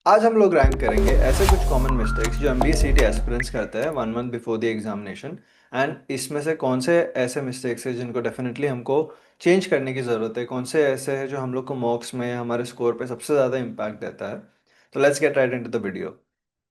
आज हम लोग रैंक करेंगे ऐसे कुछ कॉमन मिस्टेक्स जो एमबीए सीटी एस्पिरेंट्स करते हैं 1 month before the examination. And इसमें से कौन से ऐसे मिस्टेक्स हैं जिनको डेफिनेटली हमको चेंज करने की ज़रूरत है, कौन से ऐसे हैं जो हम लोग को मॉक्स में हमारे स्कोर पे सबसे ज़्यादा इम्पैक्ट देता है। तो let's get right into the video.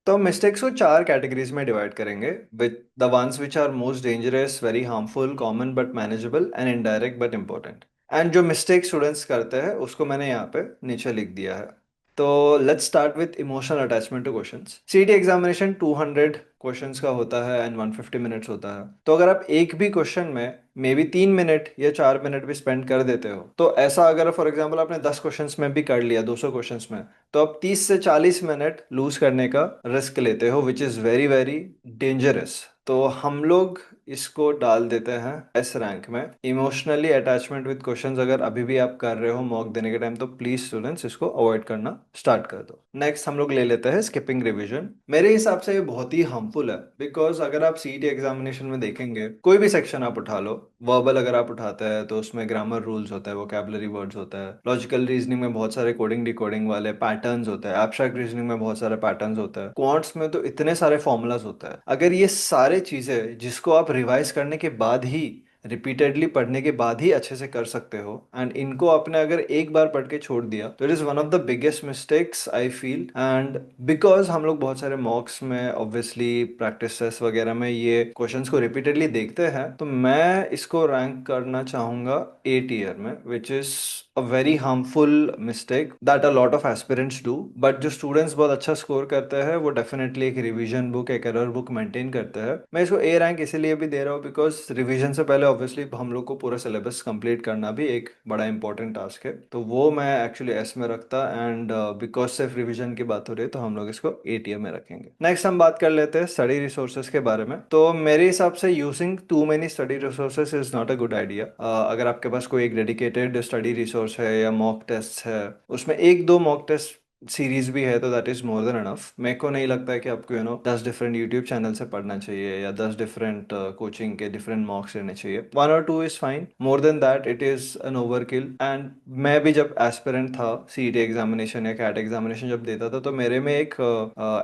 तो मिस्टेक्स को चार कैटेगरीज में डिवाइड करेंगे, with the ones which are most dangerous, very harmful, common but manageable and indirect but important. And जो मिस्टेक स्टूडेंट्स करते हैं उसको मैंने यहाँ पे नीचे लिख दिया है। तो let's start with emotional attachment two questions. सीटी एग्जामिनेशन 200 क्वेश्चंस का होता है एंड 150 मिनट्स होता है। तो अगर आप एक भी क्वेश्चन में मे बी 3 मिनट या 4 मिनट भी स्पेंड कर देते हो, तो ऐसा अगर फॉर एग्जाम्पल आपने 10 क्वेश्चंस में भी कर लिया, 200 क्वेश्चंस में, तो आप 30 से 40 मिनट लूज करने का रिस्क लेते हो, विच इज़ वेरी वेरी डेंजरस। तो हम लोग इसको डाल देते हैं एस रैंक में। इमोशनली अटैचमेंट विद क्वेश्चंस अगर अभी भी आप कर रहे हो मॉक देने के टाइम, तो प्लीज स्टूडेंट्स इसको अवॉइड करना स्टार्ट कर दो। नेक्स्ट हम लोग ले लेते हैं स्किपिंग रिवीजन। मेरे हिसाब से ये बहुत ही हार्मफुल है, बिकॉज अगर आप सीटी एग्जामिनेशन में देखेंगे, कोई भी सेक्शन आप उठा लो, वर्बल अगर आप उठाते हैं तो उसमें ग्रामर रूल्स होता है, वोकैबुलरी वर्ड्स होता है, लॉजिकल रीजनिंग में बहुत सारे कोडिंग डिकोडिंग वाले पैटर्न्स होते हैं, एब्स्ट्रैक्ट रीजनिंग में बहुत सारे पैटर्न्स होते हैं, क्वांट्स में तो इतने सारे फॉर्मूलाज होता है। अगर ये सारे चीजें जिसको आप रिवाइज करने के बाद ही, रिपीटेडली पढ़ने के बाद ही अच्छे से कर सकते हो, एंड इनको आपने अगर एक बार पढ़ के छोड़ दिया, तो it is one of the biggest mistakes I feel. And because हम लोग बहुत सारे मॉक्स में, ऑब्वियसली प्रैक्टिस टेस्ट वगैरह में ये क्वेश्चंस को रिपीटेडली देखते हैं, तो मैं इसको रैंक करना चाहूंगा ए टीयर में, which is a very harmful mistake that a lot of aspirants do. But जो स्टूडेंट्स बहुत अच्छा स्कोर करते हैं वो डेफिनेटली एक रिवीजन बुक, एक एरर बुक मेंटेन करते हैं। मैं इसको ए रैंक इसीलिए भी दे रहा हूँ बिकॉज रिवीजन से पहले ऑब्वियसली हम लोग को पूरा सिलेबस कंप्लीट करना भी एक बड़ा इंपॉर्टेंट टास्क है, तो वो मैं एक्चुअली एस में रखता। एंड बिकॉज सिर्फ रिवीजन की बात हो रही है तो हम लोग इसको ए टीयर में रखेंगे। नेक्स्ट हम बात कर लेते हैं स्टडी रिसोर्सेज के बारे में। तो मेरे हिसाब से using too many study resources is not a good idea. अगर आपके पास कोई एक डेडिकेटेड स्टडी रिसोर्स है या मॉक टेस्ट है, उसमें एक दो मॉक टेस्ट सीरीज भी है, तो that is more than enough. मेरे को नहीं लगता है कि आपको 10 डिफरेंट यूट्यूब चैनल से पढ़ना चाहिए या 10 डिफरेंट कोचिंग के डिफरेंट मॉक्स लेने चाहिए। 1 और 2 is fine, more than that it is an overkill. And मैं भी जब एस्पिरेंट था, सीईटी एग्जामिनेशन या कैट एग्जामिनेशन जब देता था, तो मेरे में एक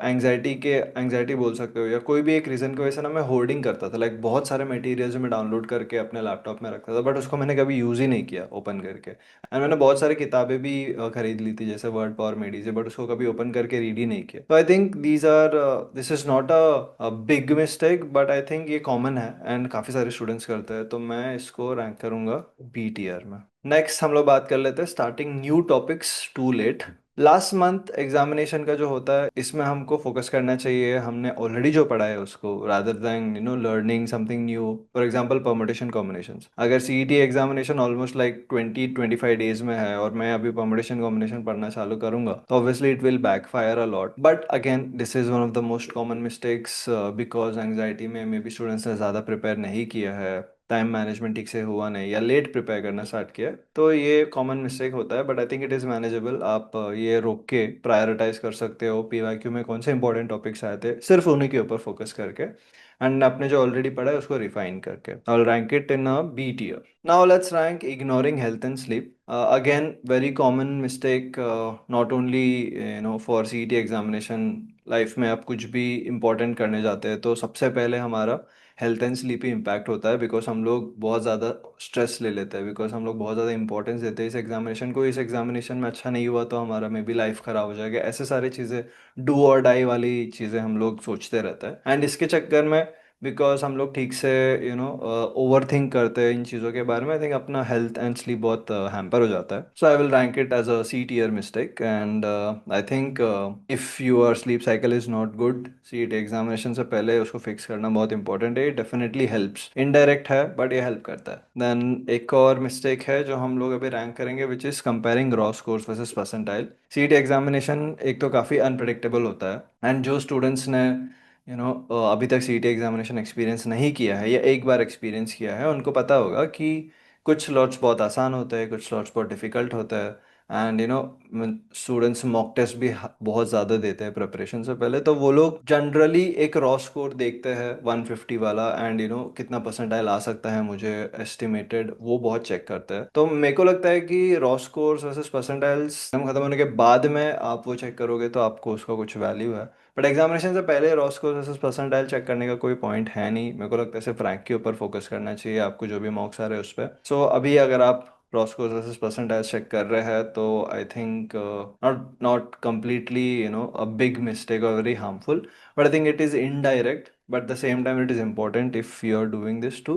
एंग्जाइटी बोल सकते हो या कोई भी एक रीजन की वजह से ना, मैं होर्डिंग करता था, लाइक बहुत सारे मटेरियल्स मैं डाउनलोड करके अपने लैपटॉप में रखता था, बट उसको मैंने कभी यूज ही नहीं किया ओपन करके। एंड मैंने बहुत सारी किताबें भी खरीद ली थी, जैसे वर्ड पावर मेडी से, बट उसको कभी ओपन करके रीड ही नहीं किया। तो I think this is not a big mistake, but I think ये कॉमन है एंड काफ़ी सारे स्टूडेंट्स करते हैं, तो मैं इसको रैंक करूंगा बी टीयर में। नेक्स्ट हम लोग बात कर लेते हैं starting new topics too late. Last month examination का जो होता है, इसमें हमको फोकस करना चाहिए हमने ऑलरेडी जो पढ़ा है उसको, rather than learning something new. For example permutation combinations, अगर CET examination almost like 20-25 days में है और मैं अभी परमुटेशन कॉम्बिनेशन पढ़ना चालू करूंगा, तो obviously it will backfire a lot. But again this is one of the most common mistakes, because anxiety में मे बी स्टूडेंट्स ने ज़्यादा प्रिपेयर नहीं किया है, टाइम मैनेजमेंट ठीक से हुआ नहीं, या लेट प्रिपेयर करना स्टार्ट किया, तो ये कॉमन मिस्टेक होता है। But I think it is manageable. आप ये रोक के प्रायोरिटाइज कर सकते हो, पीवाईक्यू में कौन से इंपॉर्टेंट टॉपिक्स आए थे, सिर्फ उन्हीं के ऊपर फोकस करके, एंड आपने जो ऑलरेडी पढ़ा है उसको रिफाइन करके। I rank it in a B tier. Now let's rank ignoring health and sleep. Again very common mistake, not only for CET examination. Life में आप कुछ भी इंपॉर्टेंट करने जाते हैं तो सबसे पहले हमारा health and sleep he impact होता है, बिकॉज हम लोग बहुत ज़्यादा स्ट्रेस ले लेते हैं, बिकॉज हम लोग बहुत ज़्यादा इंपॉर्टेंस देते हैं इस एग्जामिनेशन को। इस एग्जामिनेशन में अच्छा नहीं हुआ तो हमारा मे बी लाइफ खराब हो जाएगा, ऐसे सारी चीज़ें, डू और डाई वाली चीज़ें हम लोग सोचते रहते हैं। एंड इसके चक्कर में, बिकॉज हम लोग ठीक से ओवर थिंक करते हैं इन चीज़ों के बारे में, आई थिंक अपना हेल्थ एंड स्लीप बहुत हैम्पर हो जाता है। So I will rank it as a C tier mistake. And I think if your sleep cycle is not good, CET examination से पहले उसको फिक्स करना बहुत इंपॉर्टेंट है। डेफिनेटली हेल्प्स, इनडायरेक्ट है बट ये हेल्प करता है। देन एक और मिस्टेक है जो हम लोग अभी रैंक करेंगे, which is comparing raw scores versus percentile. CET examination एक तो काफ़ी अनप्रडिक्टेबल होता है, एंड जो स्टूडेंट्स ने अभी तक सीईटी एग्जामिनेशन एक्सपीरियंस नहीं किया है या एक बार एक्सपीरियंस किया है, उनको पता होगा कि कुछ स्लॉट्स बहुत आसान होते हैं, कुछ स्लॉट्स बहुत डिफिकल्ट होता है। एंड स्टूडेंट्स मॉक टेस्ट भी बहुत ज़्यादा देते हैं प्रिपरेशन से पहले, तो वो लोग जनरली एक रॉ स्कोर देखते हैं 150 वाला, एंड कितना परसेंटाइल आ सकता है मुझे एस्टिमेटेड, वो बहुत चेक करते हैं। तो मेरे को लगता है कि रॉ स्कोर्स वर्सेस परसेंटाइल्स खत्म होने के बाद में आप वो चेक करोगे तो आपको उसका कुछ वैल्यू है, बट एग्जामिनेशन से पहले raw score versus percentile check करने का कोई पॉइंट है नहीं। मेरे को लगता है सिर्फ रैंक के ऊपर फोकस करना चाहिए आपको, जो भी मार्क्स आ रहे हैं उस पर। सो अभी अगर आप raw score versus percentile check कर रहे हैं तो I think not completely a big mistake or very harmful, but I think it is indirect, but at the same time it is important if you are doing this too,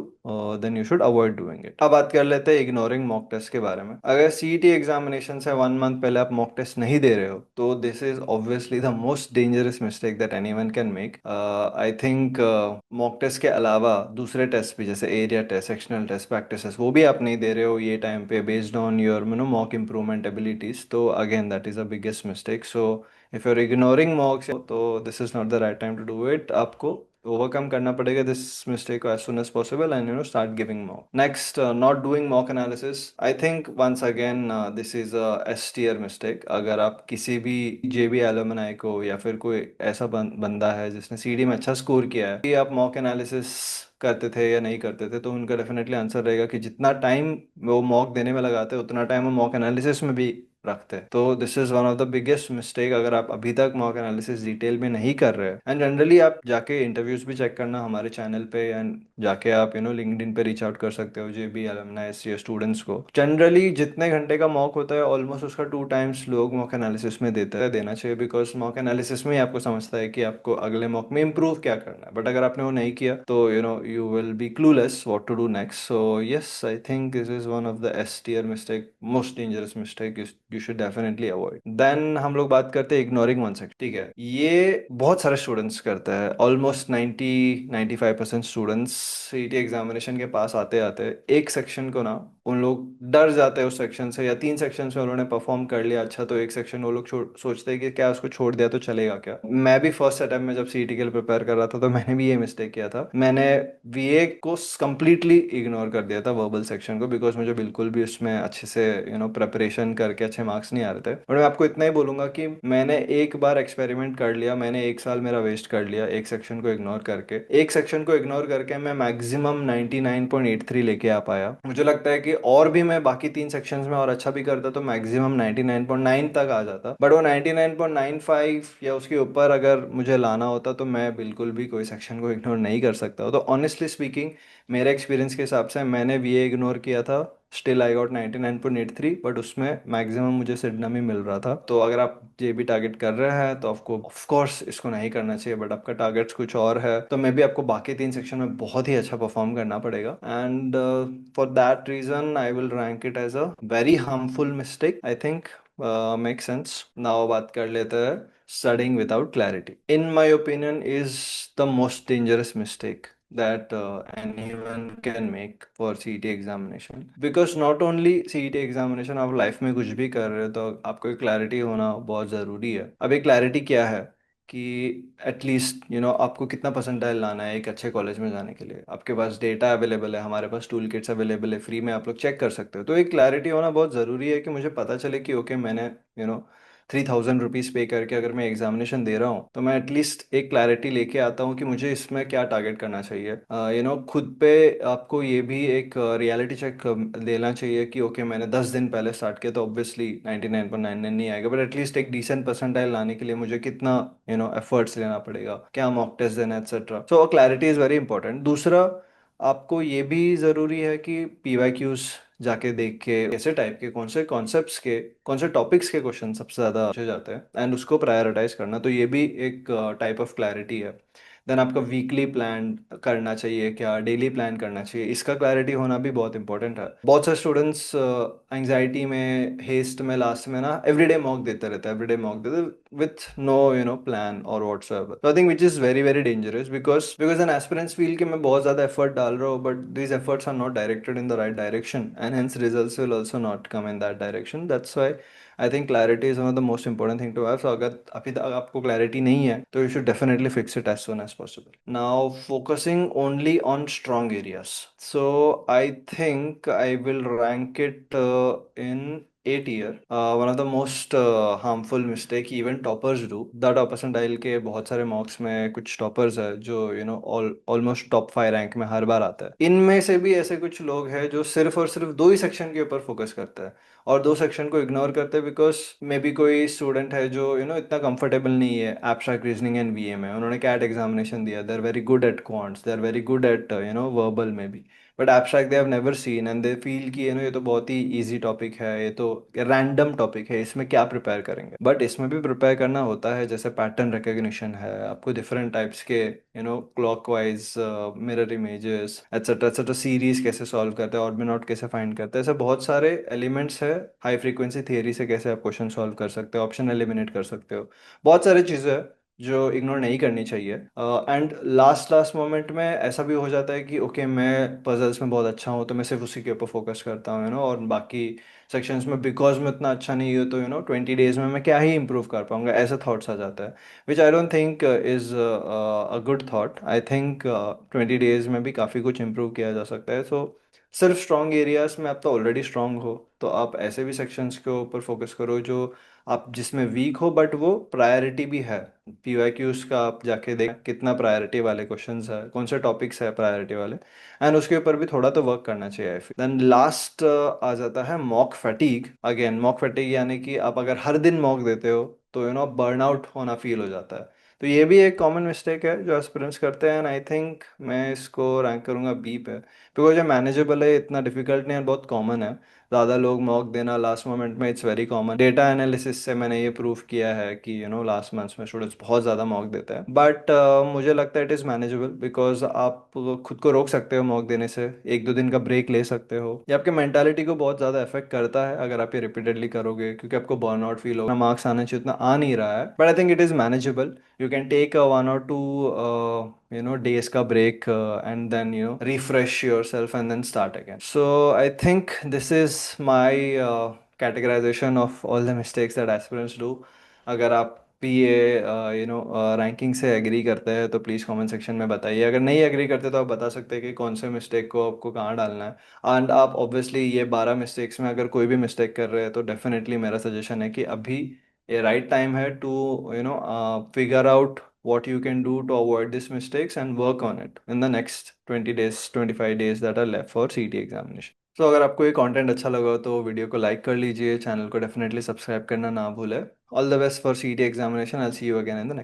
then you should avoid doing it। अब बात कर लेते हैं ignoring mock test के बारे में। अगर CET examination से 1 मंथ पहले आप मॉक टेस्ट नहीं दे रहे हो तो this is obviously the most dangerous mistake that anyone can make. I think mock test के अलावा दूसरे टेस्ट भी, जैसे area test, sectional test, practices, वो भी आप नहीं दे रहे हो ये टाइम पे based on your mock improvement abilities, तो again that is a biggest mistake. So if you are ignoring mocks तो this is not the right time to do it. आपको ओवरकम करना पड़ेगा this mistake as soon as possible and start giving mock. Next, not doing mock analysis. I think once again this is a S tier mistake. अगर आप किसी भी जेबी alumni को या फिर कोई ऐसा बंदा है जिसने सीडी में अच्छा स्कोर किया है कि आप मॉक एनालिसिस करते थे या नहीं करते थे, तो उनका डेफिनेटली आंसर रहेगा कि जितना टाइम वो मॉक देने में लगाते हैं उतना टाइम वो मॉक एनालिसिस में भी रखते हैं। तो this is one of the biggest mistake. अगर आप अभी तक मॉक एनालिसिस डिटेल में नहीं कर रहे हैं, एंड जनरली आप जाके इंटरव्यूज भी चेक करना हमारे चैनल पे, एंड जाके आप लिंक्डइन पे रीच आउट कर सकते हो जे बी एलुमनाई या स्टूडेंट्स को। जनरली जितने घंटे का मॉक होता है ऑलमोस्ट उसका 2 टाइम्स लोग मॉक एनालिसिस में देते हैं, देना चाहिए, बिकॉज मॉक एनालिसिस में ही आपको समझता है कि आपको अगले मॉक में इंप्रूव क्या करना है। बट अगर आपने वो नहीं किया तो you will be clueless what to do next. So yes, I think this is one of the S tier mistake, most dangerous mistake you should definitely avoid. Then हम लोग बात करते हैं इग्नोरिंग वन सेक्शन। ठीक है, ये बहुत सारे स्टूडेंट्स करते हैं, ऑलमोस्ट 90-95% स्टूडेंट्स सीईटी एग्जामिनेशन के पास आते आते एक सेक्शन को ना उन लोग डर जाते हैं उस सेक्शन से, या 3 सेक्शन में उन्होंने परफॉर्म कर लिया अच्छा, तो एक सेक्शन वो लोग सोचते हैं कि क्या उसको छोड़ दिया तो चलेगा क्या। मैं भी फर्स्ट अटेम्प्ट में जब सीईटी के लिए प्रिपेयर कर रहा था तो मैंने भी ये मिस्टेक किया था। मैंने वीए को कंप्लीटली इग्नोर कर दिया था, वर्बल सेक्शन को, बिकॉज मुझे बिल्कुल भी उसमें अच्छे से प्रिपरेशन करके अच्छे मार्क्स नहीं आ रहे थे। और मैं आपको इतना ही बोलूंगा कि मैंने एक बार एक्सपेरिमेंट कर लिया, मैंने 1 साल मेरा वेस्ट कर लिया एक सेक्शन को इग्नोर करके। एक सेक्शन को इग्नोर करके मैं मैक्सिमम 99.83 लेके आ पाया। मुझे लगता है कि और भी मैं बाकी 3 सेक्शंस में और अच्छा भी करता तो मैक्सिमम 99.9 तक आ जाता, बट वो 99.95 या उसके ऊपर अगर मुझे लाना होता तो मैं बिल्कुल भी कोई सेक्शन को इग्नोर नहीं कर सकता। तो ऑनेस्टली स्पीकिंग मेरे एक्सपीरियंस के हिसाब से मैंने वीए इग्नोर किया था, स्टिल आई गॉट 99.83, बट उसमें मैक्सिमम मुझे सिडनम ही मिल रहा था। तो अगर आप जे भी टारगेट कर रहे हैं तो आपको ऑफ कोर्स इसको नहीं करना चाहिए, बट आपका टारगेट्स कुछ और है तो मे बी आपको बाकी 3 सेक्शन में बहुत ही अच्छा परफॉर्म करना पड़ेगा। And for that reason I will rank it as a very harmful mistake, I think make sense. Now बात कर लेते हैं studying without clarity. In my opinion, is the most dangerous mistake that anyone can make for CET examination. Because not only CET examination, आप life में कुछ भी कर रहे हो तो आपको एक क्लैरिटी होना बहुत ज़रूरी है। अब एक क्लैरिटी क्या है कि एटलीस्ट आपको कितना परसेंटाइल लाना है एक अच्छे कॉलेज में जाने के लिए। आपके पास डेटा अवेलेबल है, हमारे पास टूल किट्स अवेलेबल है, फ्री में आप लोग चेक कर सकते हो। तो एक क्लैरिटी होना बहुत ज़रूरी है कि मुझे पता चले कि ओके मैंने 3000 रुपीज़ पे करके अगर मैं एग्जामिनेशन दे रहा हूँ तो मैं एटलीस्ट एक क्लैरिटी लेके आता हूँ कि मुझे इसमें क्या टारगेट करना चाहिए। खुद पे आपको ये भी एक रियलिटी चेक देना चाहिए कि ओके मैंने 10 दिन पहले स्टार्ट किया तो ऑब्वियसली 99.99 नहीं आएगा, बट एटलीस्ट एक डिसेंट परसेंटाइल लाने के लिए मुझे कितना एफर्ट्स लेना पड़ेगा, क्या मॉक टेस्ट देना, etcetera. So clarity is very important. दूसरा, आपको ये भी ज़रूरी है कि पीवाईक्यूज जाके देख के कैसे टाइप के कौन से कॉन्सेप्ट्स के कौन से टॉपिक्स के क्वेश्चन सबसे ज़्यादा पूछे जाते हैं एंड उसको प्रायोरिटाइज करना, तो ये भी एक टाइप ऑफ क्लैरिटी है। देन आपका वीकली प्लान करना चाहिए, क्या डेली प्लान करना चाहिए, इसका क्लैरिटी होना भी बहुत इंपॉर्टेंट है। बहुत से स्टूडेंट्स एंग्जाइटी में, हेस्ट में, लास्ट में ना एवरीडे मॉक देते रहते हैं, एवरीडे मॉक देते विथ नो प्लान और व्हाट्सएवर। तो I think which is very very dangerous, because an aspirants feel कि मैं बहुत ज़्यादा एफर्ट डाल रहा हूँ but these efforts are not directed in the right direction and hence results will also not come in that direction. That's why I think clarity is one of the most important thing to have. So अगर अभी तक आपको clarity नहीं है तो you should definitely fix it as soon as possible. Now focusing only on strong areas, so I think I will rank it in 8 year, one of the most harmful mistake even toppers do. The top percentile के बहुत सारे मॉक्स में कुछ toppers है जो almost top 5 rank में हर बार आता है। इनमें से भी ऐसे कुछ लोग हैं जो सिर्फ और सिर्फ दो ही सेक्शन के ऊपर फोकस करते हैं और दो सेक्शन को इग्नोर करते हैं, बिकॉज मे बी कोई स्टूडेंट है जो इतना कंफर्टेबल नहीं है एब्स्ट्रैक्ट रीजनिंग एंड वीए में। उन्होंने कैट एग्जामिनेशन दिया, they are very good at quants, they are very good at verbal में भी, but abstract they have never seen and they feel कि ये तो बहुत ही इजी टॉपिक है, ये तो रैंडम टॉपिक है, इसमें क्या प्रिपेयर करेंगे। बट इसमें भी प्रिपेयर करना होता है, जैसे पैटर्न रिकग्निशन है, आपको डिफरेंट टाइप्स के clockwise mirror images etcetera etcetera series कैसे सॉल्व करते हैं, ऑर्बिनॉट कैसे फाइंड करते हैं, ऐसे बहुत सारे एलिमेंट्स है। हाई फ्रीक्वेंसी थियरी से कैसे आप क्वेश्चन सॉल्व कर सकते हो, ऑप्शन एलिमिनेट कर सकते हो, बहुत सारी चीज़ें हैं जो इग्नोर नहीं करनी चाहिए। एंड लास्ट लास्ट मोमेंट में ऐसा भी हो जाता है कि ओके मैं पजल्स में बहुत अच्छा हूँ तो मैं सिर्फ उसी के ऊपर फोकस करता हूँ और बाकी सेक्शंस में बिकॉज मैं उतना अच्छा नहीं हूँ तो 20 डेज में मैं क्या ही इंप्रूव कर पाऊंगा, ऐसा थॉट्स आ जाता है, which I don't think is a good thought. I think 20 days में भी काफ़ी कुछ इंप्रूव किया जा सकता है। सो सिर्फ स्ट्रॉन्ग एरियाज में आप तो ऑलरेडी स्ट्रॉन्ग हो, तो आप ऐसे भी सेक्शंस के ऊपर फोकस करो जो आप जिसमें वीक हो बट वो प्रायोरिटी भी है। पीवाईक्यूज का आप जाके देख कितना प्रायोरिटी वाले क्वेश्चंस है, कौन से टॉपिक्स है प्रायोरिटी वाले, एंड उसके ऊपर भी थोड़ा तो वर्क करना चाहिए। देन लास्ट आ जाता है mock fatigue. Again mock fatigue यानी कि आप अगर हर दिन मॉक देते हो तो बर्नआउट होना फील हो जाता है। तो ये भी एक कॉमन मिस्टेक है जो एस्पिरेंट्स करते हैं, एंड आई थिंक मैं इसको रैंक करूंगा बी पे, बिकॉज ये मैनेजेबल है, इतना डिफिकल्ट नहीं है, बहुत कॉमन है। ज़्यादा लोग मॉक देना लास्ट मोमेंट में, it's very common. Data analysis से मैंने ये प्रूव किया है कि लास्ट मंथ्स में स्टूडेंट्स बहुत ज़्यादा मॉक देते हैं, बट मुझे लगता है इट इज़ मैनेजेबल, बिकॉज आप खुद को रोक सकते हो मॉक देने से, एक दो दिन का ब्रेक ले सकते हो। ये आपके मेंटालिटी को बहुत ज़्यादा इफेक्ट करता है अगर आप ये रिपीटेडली करोगे, क्योंकि आपको बर्नआउट फील होगा, मार्क्स आना चाहिए उतना आ नहीं रहा है, but I think it is manageable. You can take a 1 or 2 days ka break, and then refresh yourself and then start again. So I think this is my categorization of all the mistakes that aspirants do. अगर आप भी ये ranking से agree करते हैं तो please comment section में बताइए, अगर नहीं एग्री करते तो आप बता सकते हैं कि कौन से मिस्टेक को आपको कहाँ डालना है। एंड आप ऑब्वियसली ये 12 मिस्टेक्स में अगर कोई भी मिस्टेक कर रहे हैं तो डेफिनेटली मेरा सजेशन है कि अभी a right time है to figure out what you can do to avoid these mistakes and work on it in the next 20 days 25 days that are left for CT examination. तो अगर आपको ये content अच्छा लगा तो वीडियो को like कर लीजिए, चैनल को डेफिनेटली सब्सक्राइब करना ना भूले। All the best for CT examination, I see you again in the next